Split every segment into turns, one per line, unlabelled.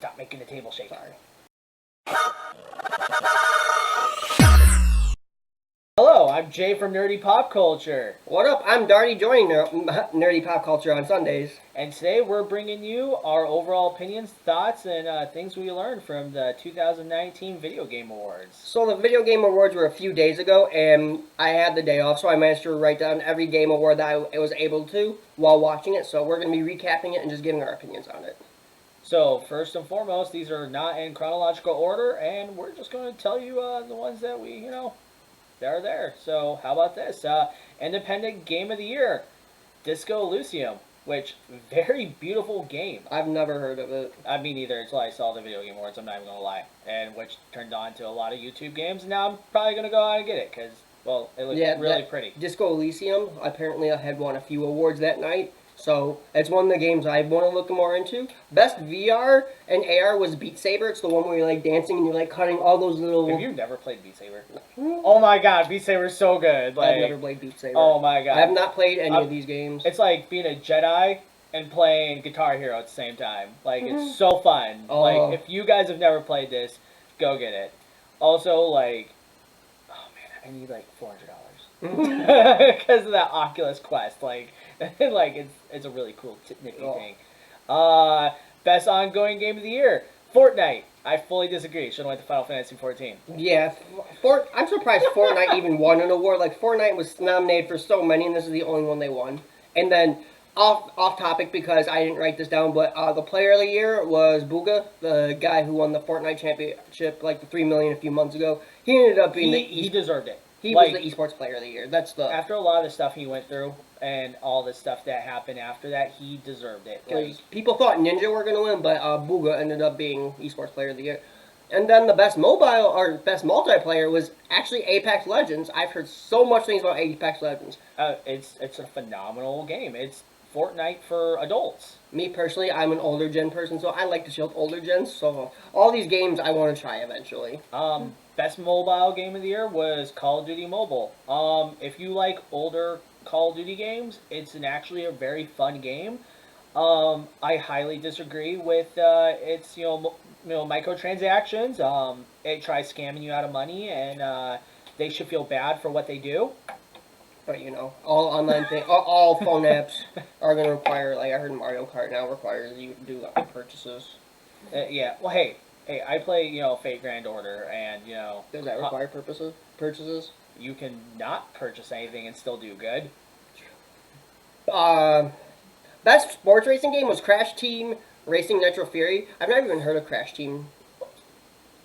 Stop making the table shake.
Sorry.
Hello, I'm Jay from Nerdy Pop Culture.
What up? I'm Darty joining Nerdy Pop Culture on Sundays.
And today we're bringing you our overall opinions, thoughts, and things we learned from the 2019 Video Game Awards.
So the Video Game Awards were a few days ago, and I had the day off, so I managed to write down every game award that I was able to while watching it. So we're going to be recapping it and just giving our opinions on it.
So first and foremost, these are not in chronological order, and we're just going to tell you the ones that we, they're there. So how about this? Independent Game of the Year, Disco Elysium, which very beautiful game.
I've never heard of it.
I mean, either until I saw the Video Game Awards, I'm not even going to lie, and which turned on to a lot of YouTube games, and now I'm probably going to go out and get it, because, well, it looks really pretty.
Disco Elysium, apparently I had won a few awards that night. So it's one of the games I want to look more into. Best VR and AR was Beat Saber. It's the one where you're like dancing and you're like cutting all those little.
Have you never played Beat Saber? Oh my god, Beat Saber is so good. Like,
I've never played Beat Saber.
Oh my god.
I have not played any of these games.
It's like being a Jedi and playing Guitar Hero at the same time. Like, it's so fun.
Oh.
Like, if you guys have never played this, go get it. Also, like, oh man, I need like $400 because of that Oculus Quest. Like, like it's a really cool nifty thing. Best ongoing game of the year, Fortnite. I fully disagree. Should have went to Final Fantasy 14.
Yeah, I'm surprised Fortnite even won an award. Like, Fortnite was nominated for so many, and this is the only one they won. And then, off topic, because I didn't write this down, but the player of the year was Booga, the guy who won the Fortnite championship, like the 3 million a few months ago. He ended up being
he deserved it.
He was the esports player of the year. That's the
after a lot of the stuff he went through and all the stuff that happened after that, he deserved it. Like,
people thought Ninja were gonna win, but Booga ended up being esports player of the year. And then the best mobile or best multiplayer was actually Apex Legends. I've heard so much things about Apex Legends.
It's a phenomenal game. It's Fortnite for adults.
Me personally, I'm an older gen person, so I like to chill with older gens. So all these games I want to try eventually.
Best mobile game of the year was Call of Duty Mobile. If you like older Call of Duty games, it's actually a very fun game. I highly disagree with its microtransactions. It tries scamming you out of money, and they should feel bad for what they do.
But all online all phone apps are going to require, like I heard Mario Kart now requires you to do purchases.
Yeah. Well, hey, I play Fate Grand Order, and
does that require purchases?
You can not purchase anything and still do good.
Best sports racing game was Crash Team Racing Nitro Fury. I've never even heard of Crash Team.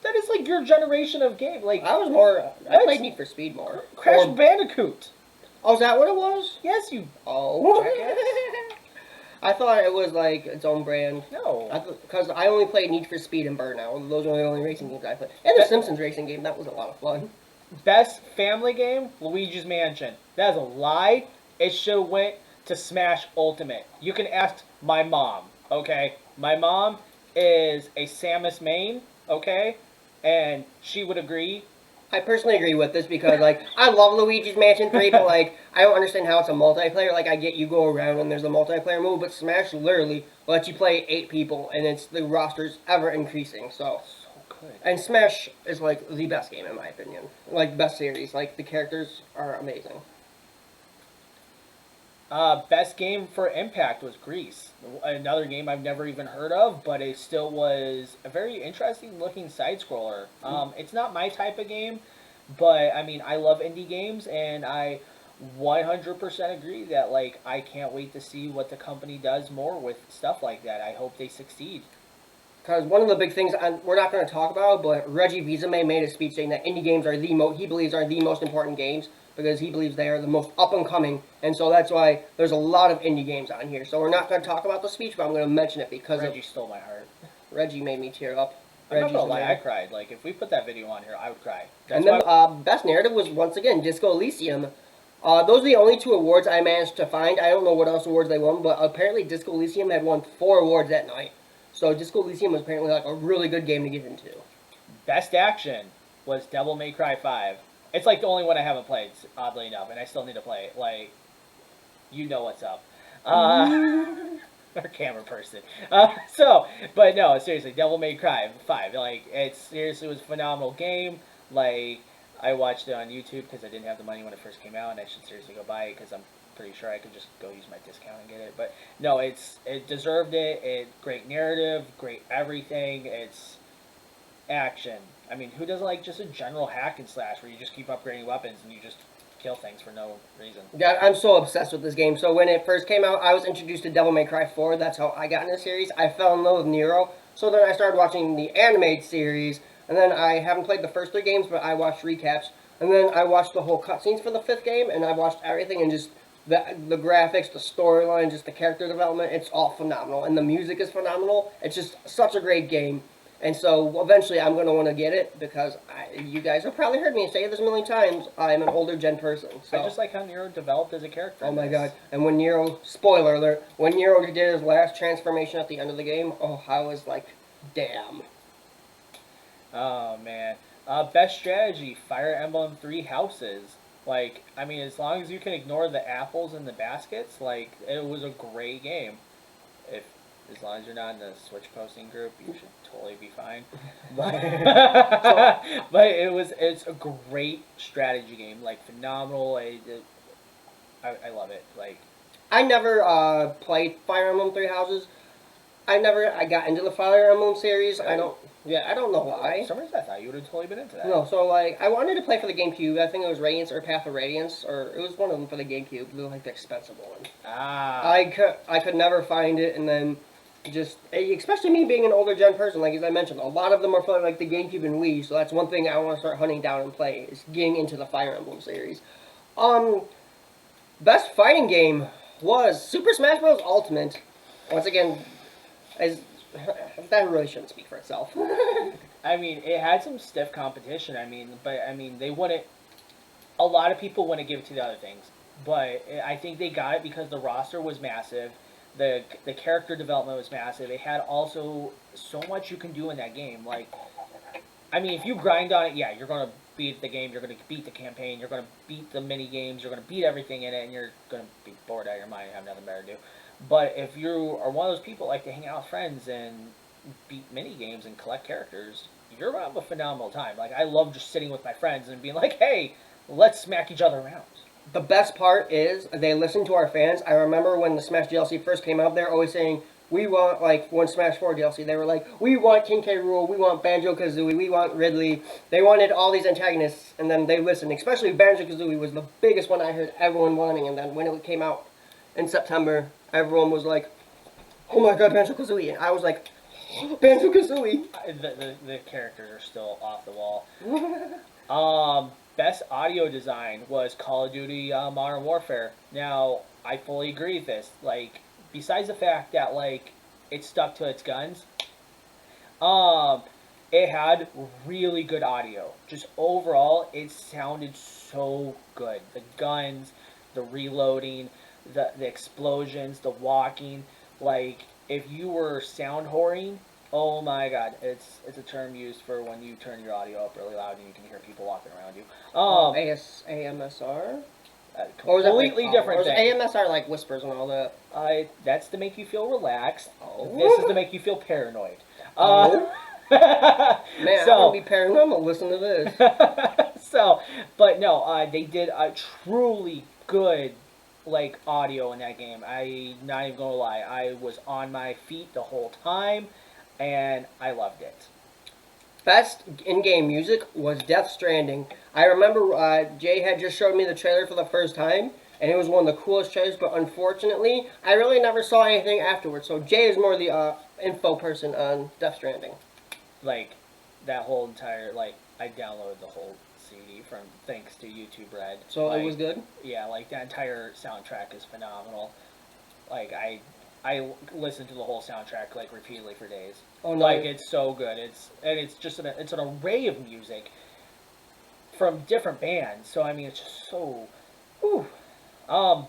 That is like your generation of game. Like,
I played Need for Speed more.
Crash Bandicoot.
Oh, is that what it was?
Yes, you.
Oh, I thought it was like its own brand.
No.
Because I only played Need for Speed and Burnout. Those are the only racing games I played. And the Simpsons racing game. That was a lot of fun.
Best family game, Luigi's Mansion. That is a lie. It should have went to Smash Ultimate. You can ask my mom, okay? My mom is a Samus main, okay? And she would agree.
I personally agree with this because, like, I love Luigi's Mansion 3, but, like, I don't understand how it's a multiplayer. Like, I get you go around and there's a multiplayer mode, but Smash literally lets you play 8 people, and the roster's ever increasing, so
good.
And Smash is, like, the best game, in my opinion. Like, best series. Like, the characters are amazing.
Best game for Impact was Grease. Another game I've never even heard of, but it still was a very interesting looking side-scroller. It's not my type of game, but, I mean, I love indie games, and I 100% agree that, like, I can't wait to see what the company does more with stuff like that. I hope they succeed.
Because one of the big things, we're not going to talk about, but Reggie Fils-Aimé made a speech saying that indie games are he believes are the most important games, because he believes they are the most up-and-coming, and so that's why there's a lot of indie games on here. So we're not going to talk about the speech, but I'm going to mention it because
Reggie stole my heart.
Reggie made me tear up.
I'm not going to lie, I cried. Like, if we put that video on here, I would cry.
And then Best Narrative was, once again, Disco Elysium. Those are the only 2 awards I managed to find. I don't know what else awards they won, but apparently Disco Elysium had won 4 awards that night. So Disco Elysium was apparently like a really good game to get into.
Best Action was Devil May Cry 5. It's like the only one I haven't played, oddly enough, and I still need to play it. Like, you know what's up. Our camera person. But no, seriously, Devil May Cry 5. Like, it seriously was a phenomenal game. Like, I watched it on YouTube because I didn't have the money when it first came out, and I should seriously go buy it because I'm pretty sure I could just go use my discount and get it. But no, it deserved it. Great narrative, great everything. It's action. I mean, who doesn't like just a general hack and slash where you just keep upgrading weapons and you just kill things for no reason?
Yeah, I'm so obsessed with this game. So when it first came out, I was introduced to Devil May Cry 4. That's how I got in the series. I fell in love with Nero. So then I started watching the animated series, and then I haven't played the first three games, but I watched recaps. And then I watched the whole cutscenes for the fifth game, and I watched everything, and just the graphics, the storyline, just the character development. It's all phenomenal, and the music is phenomenal. It's just such a great game. And so eventually I'm going to want to get it because you guys have probably heard me say this a million times. I'm an older gen person. So.
I just like how Nero developed as a character.
Oh my god. And when Nero, spoiler alert, when Nero did his last transformation at the end of the game, oh, I was like, damn.
Oh man. Best strategy, Fire Emblem Three Houses. Like, I mean, as long as you can ignore the apples and the baskets, like, it was a great game. As long as you're not in the Switch posting group, you should totally be fine. But, but it's a great strategy game, like phenomenal. I love it. Like,
I never played Fire Emblem Three Houses. I got into the Fire Emblem series. I don't know why.
For some reason I thought you would have totally been into that.
No, so like I wanted to play for the GameCube. I think it was Radiance or Path of Radiance, or it was one of them for the GameCube. They were like the expensive one.
Ah.
I could never find it, and then just especially me being an older gen person, like as I mentioned, a lot of them are playing like the GameCube and Wii. So that's one thing I want to start hunting down and play is getting into the Fire Emblem series. Best fighting game was Super Smash Bros. Ultimate. Once again, that really shouldn't speak for itself.
I mean, it had some stiff competition. They wouldn't. A lot of people wouldn't give it to the other things, but I think they got it because the roster was massive, the character development was massive. It had also so much you can do in that game. Like, I mean, if you grind on it, yeah, you're gonna beat the game. You're gonna beat the campaign. You're gonna beat the mini games. You're gonna beat everything in it, and you're gonna be bored out of your mind and have nothing better to do. But if you are one of those people that like to hang out with friends and beat mini games and collect characters, you're gonna have a phenomenal time. Like, I love just sitting with my friends and being like, hey, let's smack each other around.
The best part is they listen to our fans. I remember when the Smash DLC first came out, they're always saying, we want, like, when Smash 4 DLC, they were like, we want King K. Rool, we want Banjo-Kazooie, we want Ridley. They wanted all these antagonists, and then they listened. Especially Banjo-Kazooie was the biggest one I heard everyone wanting, and then when it came out in September, everyone was like, oh my god, Banjo-Kazooie. And I was like, Banjo-Kazooie.
The characters are still off the wall. Best audio design was Call of Duty Modern Warfare. Now, I fully agree with this. Like, besides the fact that, like, it stuck to its guns, it had really good audio. Just overall, it sounded so good. The guns, the reloading, the explosions, the walking. Like, if you were sound whoring, oh my god, it's a term used for when you turn your audio up really loud and you can hear people walking around you.
AMSR?
Completely different thing.
AMSR like whispers and all that?
That's to make you feel relaxed.
Oh.
This is to make you feel paranoid.
Man,
so,
I'm gonna be paranoid. Listen to this.
But no, they did a truly good like audio in that game. I not even gonna lie, I was on my feet the whole time, and I loved it.
Best in-game music was Death Stranding. I remember Jay had just showed me the trailer for the first time, and it was one of the coolest trailers, but unfortunately, I really never saw anything afterwards. So Jay is more the info person on Death Stranding.
Like, that whole entire, like, I downloaded the whole CD from thanks to YouTube Red.
So
like,
it was good?
Yeah, like, that entire soundtrack is phenomenal. Like, I listened to the whole soundtrack, like, repeatedly for days.
Oh, no.
Like, it's so good. It's just it's an array of music from different bands. So, I mean, it's just so... Whew.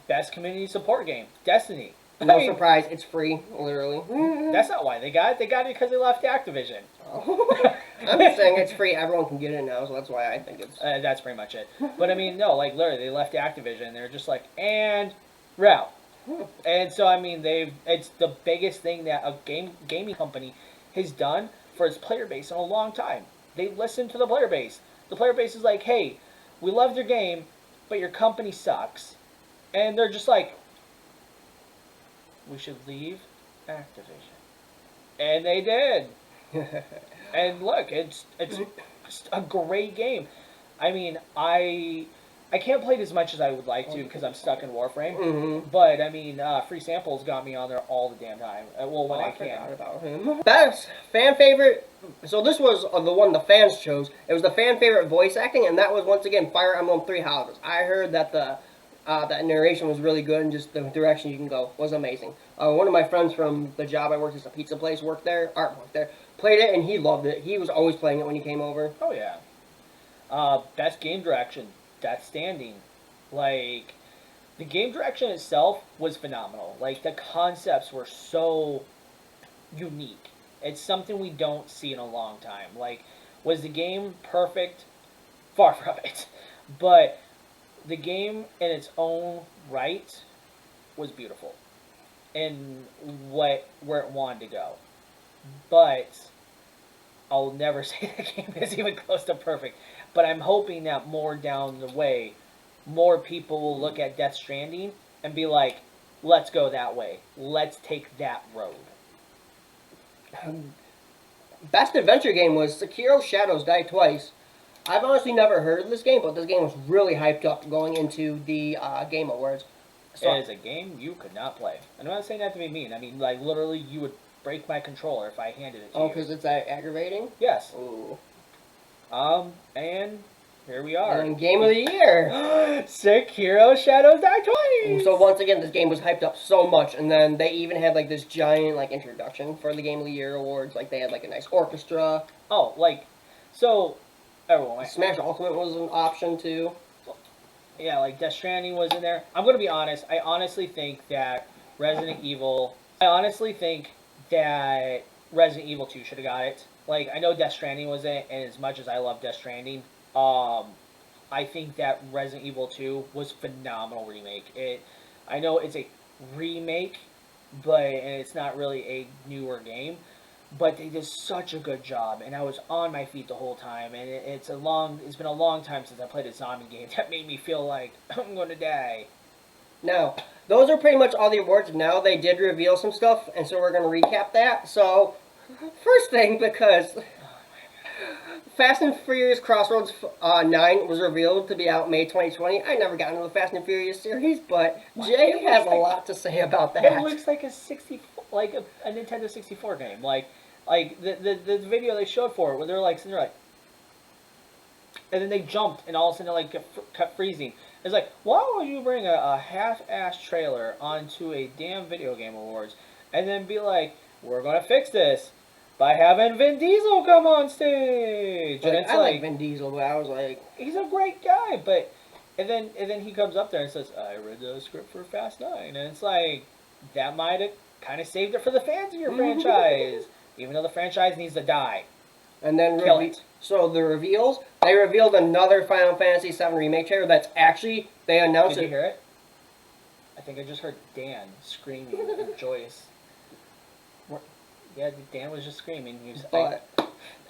Best community support game, Destiny.
No surprise, it's free, literally.
That's not why they got it. They got it because they left Activision.
Oh. I'm just saying it's free. Everyone can get it now, so that's why I think it's...
That's pretty much it. But, I mean, no, like, literally, they left Activision. They're just like, and... Route. And so I mean, it's the biggest thing that a gaming company has done for its player base in a long time. They listen to the player base. The player base is like, hey, we loved your game, but your company sucks, and they're just like, we should leave Activision, and they did. And look, it's a great game. I mean, I can't play it as much as I would like to because I'm stuck in Warframe.
Mm-hmm.
But I mean, free samples got me on there all the damn time. Well, when I can.
Forgot about him. Best fan favorite. So this was the one the fans chose. It was the fan favorite voice acting, and that was once again Fire Emblem Three Houses. I heard that that narration was really good, and just the direction you can go was amazing. One of my friends from the job I worked at, a pizza place, worked there, played it, and he loved it. He was always playing it when he came over.
Oh yeah. Best game direction. Death Standing. Like, the game direction itself was phenomenal. Like, the concepts were so unique. It's something we don't see in a long time. Like, was the game perfect? Far from it. But the game in its own right was beautiful in where it wanted to go. But I'll never say the game is even close to perfect. But I'm hoping that more down the way, more people will look at Death Stranding and be like, let's go that way. Let's take that road.
Best adventure game was Sekiro Shadows Die Twice. I've honestly never heard of this game, but this game was really hyped up going into the Game Awards. So,
It is a game you could not play. I'm not saying that to be mean. I mean, like, literally, you would break my controller if I handed it to you.
because it's aggravating?
Yes.
Ooh.
And here we are.
And Game of the Year.
Sekiro Shadows Die Twice!
So once again, this game was hyped up so much, and then they even had like this giant like introduction for the Game of the Year awards. Like they had like a nice orchestra.
Oh, like, so, everyone,
Smash Ultimate was an option too.
yeah, like Death Stranding was in there. I'm gonna be honest. I honestly think that Resident Evil 2 should have got it. Like, I know Death Stranding was in it, and as much as I love Death Stranding, I think that Resident Evil 2 was phenomenal remake. I know it's a remake, and it's not really a newer game, but they did such a good job, and I was on my feet the whole time. And it's been a long time since I played a zombie game that made me feel like I'm gonna die.
Now, those are pretty much all the awards. Now they did reveal some stuff, and so we're gonna recap that. So, first thing, because Fast and Furious Crossroads 9 was revealed to be out May 2020. I never got into the Fast and Furious series, but Jay has a lot to say about that.
It looks like a Nintendo 64 game. Like the video they showed for it, where they're like sitting there like, and then they jumped, and all of a sudden they kept freezing. It's like, why would you bring a half-assed trailer onto a damn video game awards, and then be like, we're gonna fix this by having Vin Diesel come on stage? And
Like,
it's
I like Vin Diesel, but I was like,
he's a great guy, but and then he comes up there and says, I read the script for Fast 9, and it's like, that might have kind of saved it for the fans of your franchise, even though the franchise needs to die.
and then
Kill it.
So the reveals, they revealed another Final Fantasy VII remake trailer. That's actually they announced
Did you
it.
hear it? I think I just heard Dan screaming and joyous. Yeah, Dan was just screaming. He was
But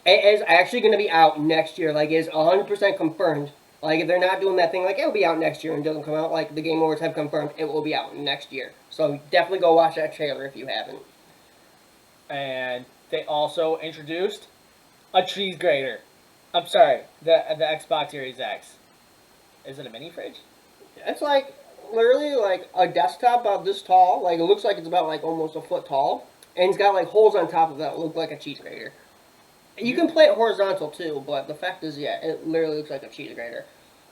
it is actually going to be out next year. Like, it's 100% confirmed. Like, if they're not doing that thing, like, it'll be out next year and it doesn't come out, like, the Game Awards have confirmed it will be out next year. So, definitely go watch that trailer if you haven't.
and they also introduced a cheese grater. I'm sorry, the Xbox Series X. Is it a mini fridge?
It's, like, literally, like, a desktop about this tall. Like, it looks like it's about, like, almost a foot tall. And it's got, like, holes on top of that that look like a cheese grater. You can play it horizontal, too, but the fact is, yeah, it literally looks like a cheese grater.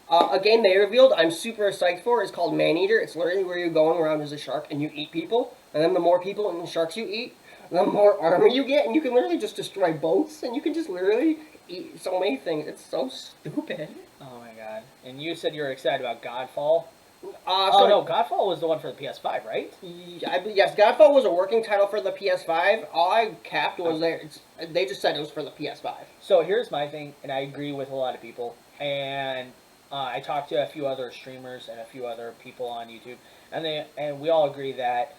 A game they revealed I'm super psyched for is called Maneater. It's literally where you're going around as a shark and you eat people. And then the more people and sharks you eat, the more armor you get. And you can literally just destroy boats. And you can just literally eat so many things. It's so stupid.
Oh my god. And you said you were excited about Godfall?
So,
Oh no, Godfall was the one for the PS5, right?
Yes, Godfall was a working title for the PS5. All I capped was they just said it was for the PS5.
So here's my thing, and I agree with a lot of people. And I talked to a few other streamers and a few other people on YouTube, and we all agree that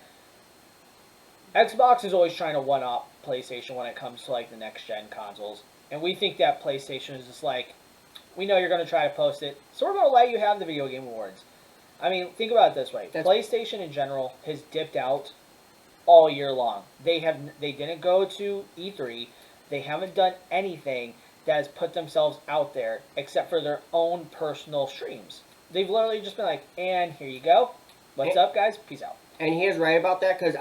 Xbox is always trying to one up PlayStation when it comes to like the next gen consoles, and we think that PlayStation is just like, we know you're going to try to post it, so we're going to let you have the Video Game Awards. I mean, think about it this way: PlayStation in general has dipped out all year long. They didn't go to E3. They haven't done anything that has put themselves out there except for their own personal streams. They've literally just been like, and here you go. What's up, guys? Peace out.
And he is right about that because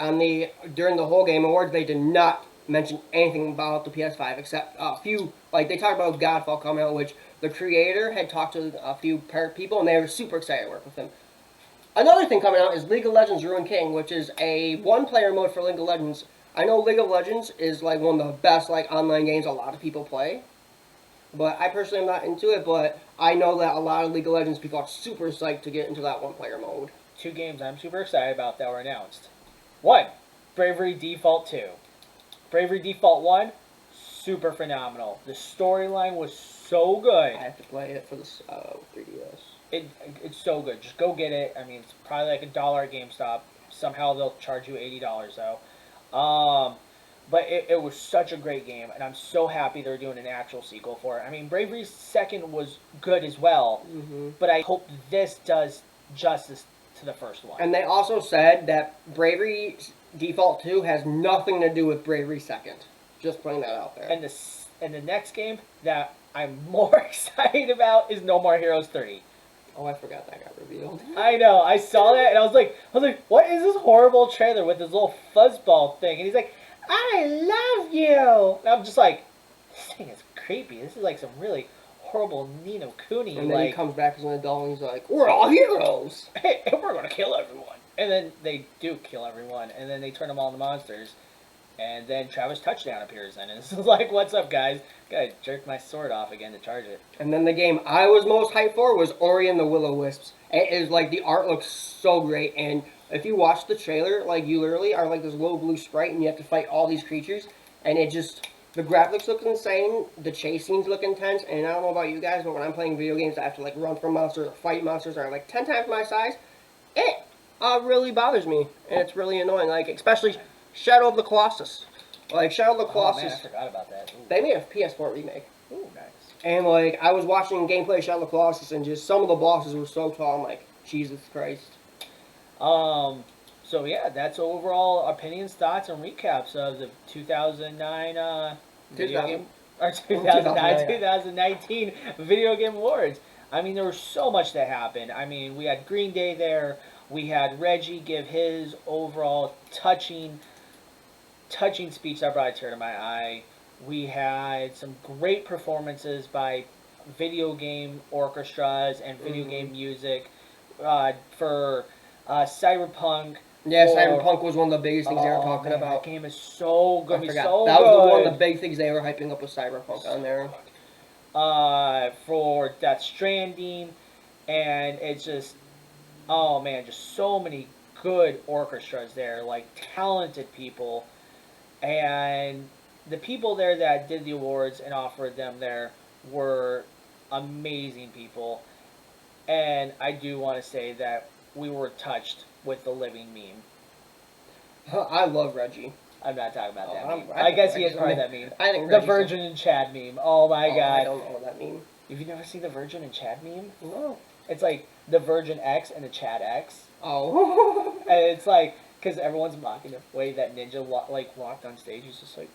during the whole Game Awards, they did not mention anything about the PS5 except a few. Like they talked about Godfall coming out, which the creator had talked to a few people, and they were super excited to work with him. Another thing coming out is League of Legends Ruined King, which is a one-player mode for League of Legends. I know League of Legends is like one of the best like online games a lot of people play, but I personally am not into it. But I know that a lot of League of Legends people are super psyched to get into that one-player mode.
2 games I'm super excited about that were announced. 1, Bravery Default 2. Bravery Default 1, super phenomenal. The storyline was so good.
I have to play it for the 3DS.
It's so good. Just go get it. I mean, it's probably like $1 at GameStop. Somehow they'll charge you $80 though. But it was such a great game, and I'm so happy they're doing an actual sequel for it. I mean, Bravery 2 was good as well, but I hope this does justice to the first one.
And they also said that Bravery Default 2 has nothing to do with Bravery 2. Just putting that out there.
And the next game that I'm more excited about is No More Heroes 3.
Oh, I forgot that got revealed.
I know. I saw that and I was like, what is this horrible trailer with this little fuzzball thing? And he's like, I love you. And I'm just like, this thing is creepy. This is like some really horrible Ni no Kuni.
And then he comes back as an adult and he's like, we're all heroes.
Hey, and we're gonna kill everyone. And then they do kill everyone. And then they turn them all into monsters. And then Travis Touchdown appears in, and it's like, what's up, guys? Gotta jerk my sword off again to charge it.
And then the game I was most hyped for was Ori and the Will-O-Wisps. It is like, the art looks so great, and if you watch the trailer, like, you literally are like this little blue sprite, and you have to fight all these creatures, and it just, the graphics look insane, the chase scenes look intense, and I don't know about you guys, but when I'm playing video games, I have to, like, run from monsters or fight monsters that are, like, 10 times my size. It really bothers me, and it's really annoying, like, especially Shadow of the Colossus. Like, Shadow of the Colossus.
Oh, man, I forgot about that. Ooh.
They made a PS4 remake.
Ooh, nice.
And, like, I was watching gameplay of Shadow of the Colossus, and just some of the bosses were so tall, I'm like, Jesus Christ.
So, yeah, that's overall opinions, thoughts, and recaps of the 2009 video game... Or 2019 Video Game Awards. I mean, there was so much that happened. I mean, we had Green Day there. We had Reggie give his overall touching speech that brought a tear to my eye. We had some great performances by video game orchestras and video game music for Cyberpunk.
Yeah, Cyberpunk was one of the biggest things they were talking about.
That game is so good.
I forgot.
So
that was
good.
one of the big things they were hyping up with Cyberpunk on there.
For Death Stranding, and it's just, oh man, just so many good orchestras there, like talented people. And the people there that did the awards and offered them there were amazing people. And I do want to say that we were touched with the living meme.
I love Reggie.
I'm not talking about that meme.
I
I guess he is part of that meme.
I think
the Virgin and Chad meme. Oh my god.
I don't know what that means.
Have you never seen the Virgin and Chad meme?
No.
It's like the Virgin X and the Chad X.
Oh.
And it's like, because everyone's mocking the way that Ninja walked on stage. He's just like,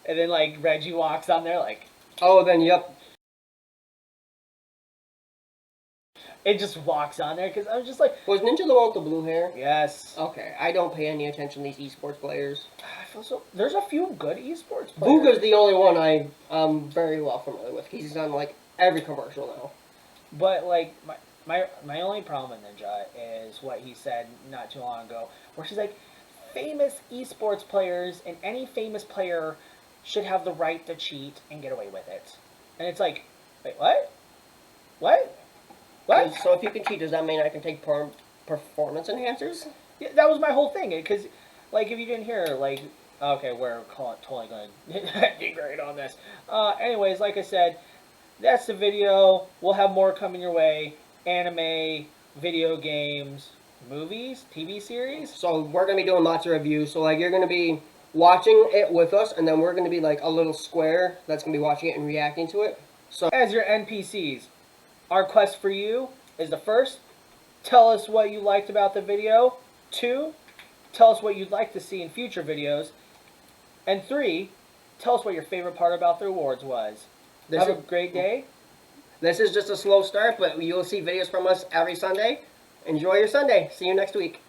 and then like Reggie walks on there like.
Oh, then yep.
It just walks on there because I was just like.
Was Ninja the one with the blue hair?
Yes.
Okay, I don't pay any attention to these esports players.
I feel so. There's a few good esports players.
Booga's the only one I'm very well familiar with. He's on like every commercial now.
But like my only problem with Ninja is what he said not too long ago, where she's like, famous esports players and any famous player should have the right to cheat and get away with it. And it's like, wait, what? What? What?
So if you can cheat, does that mean I can take performance enhancers?
Yeah, that was my whole thing. Because, like, if you didn't hear, like, okay, we're totally going to degrade on this. Anyways, like I said, that's the video. We'll have more coming your way. Anime, video games, movies, TV series.
So we're gonna be doing lots of reviews. So like you're gonna be watching it with us, and then we're gonna be like a little square that's gonna be watching it and reacting to it. So
As your NPCs, our quest for you is the first, tell us what you liked about the video. 2, tell us what you'd like to see in future videos. And 3, tell us what your favorite part about the awards was.
this
Have
is,
a great day.
this is just a slow start, but you'll see videos from us every Sunday. Enjoy your Sunday. See you next week.